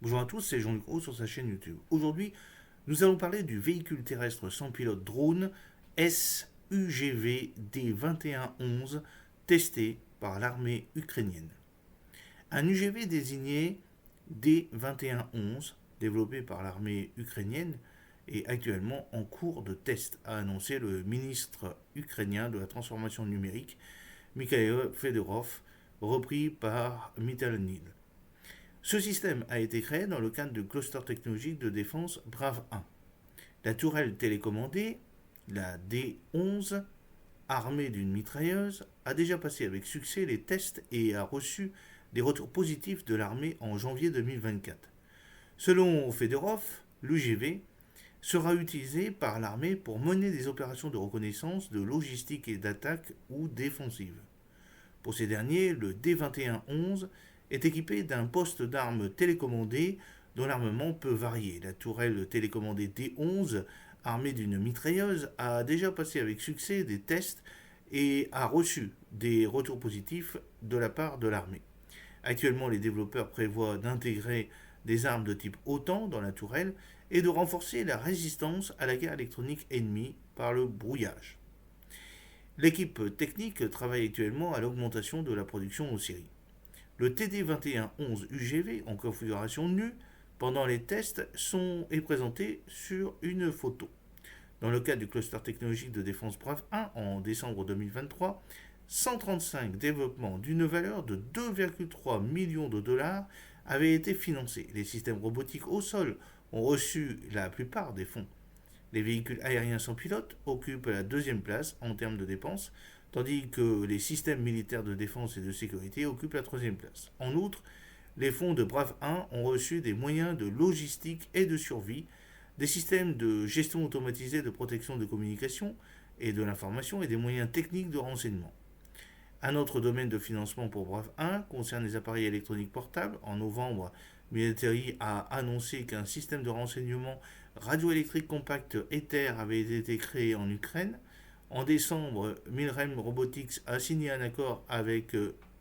Bonjour à tous, c'est Jean-Luc Haut sur sa chaîne YouTube. Aujourd'hui, nous allons parler du véhicule terrestre sans pilote drone SUGV D2111 testé par l'armée ukrainienne. Un UGV désigné D2111, développé par l'armée ukrainienne, est actuellement en cours de test, a annoncé le ministre ukrainien de la transformation numérique, Mikhail Fedorov, repris par Mitalanil. Ce système a été créé dans le cadre du cluster technologique de défense Brave 1. La tourelle télécommandée, la D11, armée d'une mitrailleuse, a déjà passé avec succès les tests et a reçu des retours positifs de l'armée en janvier 2024. Selon Fedorov, l'UGV sera utilisé par l'armée pour mener des opérations de reconnaissance, de logistique et d'attaque ou défensive. Pour ces derniers, le D2111 est équipé d'un poste d'armes télécommandé dont l'armement peut varier. La tourelle télécommandée D11, armée d'une mitrailleuse, a déjà passé avec succès des tests et a reçu des retours positifs de la part de l'armée. Actuellement, les développeurs prévoient d'intégrer des armes de type OTAN dans la tourelle et de renforcer la résistance à la guerre électronique ennemie par le brouillage. L'équipe technique travaille actuellement à l'augmentation de la production en série. Le TD2111 UGV en configuration nue pendant les tests est présenté sur une photo. Dans le cadre du cluster technologique de défense Brave 1 en décembre 2023, 135 développements d'une valeur de 2,3 millions de dollars avaient été financés. Les systèmes robotiques au sol ont reçu la plupart des fonds. Les véhicules aériens sans pilote occupent la deuxième place en termes de dépenses, tandis que les systèmes militaires de défense et de sécurité occupent la troisième place. En outre, les fonds de Brave 1 ont reçu des moyens de logistique et de survie, des systèmes de gestion automatisée de protection de communication et de l'information et des moyens techniques de renseignement. Un autre domaine de financement pour Brave 1 concerne les appareils électroniques portables. En novembre, Military a annoncé qu'un système de renseignement radioélectrique compact Ether avait été créé en Ukraine. En décembre, Milrem Robotics a signé un accord avec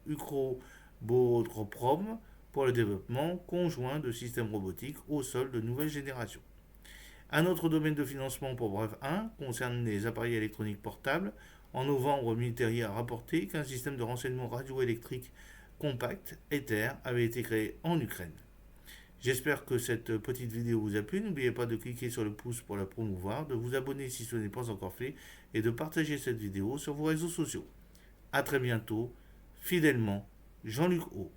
Ukroborodrom pour le développement conjoint de systèmes robotiques au sol de nouvelle génération. Un autre domaine de financement pour Brave 1 concerne les appareils électroniques portables. En novembre, Military a rapporté qu'un système de renseignement radioélectrique compact, Ether, avait été créé en Ukraine. J'espère que cette petite vidéo vous a plu. N'oubliez pas de cliquer sur le pouce pour la promouvoir, de vous abonner si ce n'est pas encore fait et de partager cette vidéo sur vos réseaux sociaux. A très bientôt, fidèlement, Jean-Luc Haut.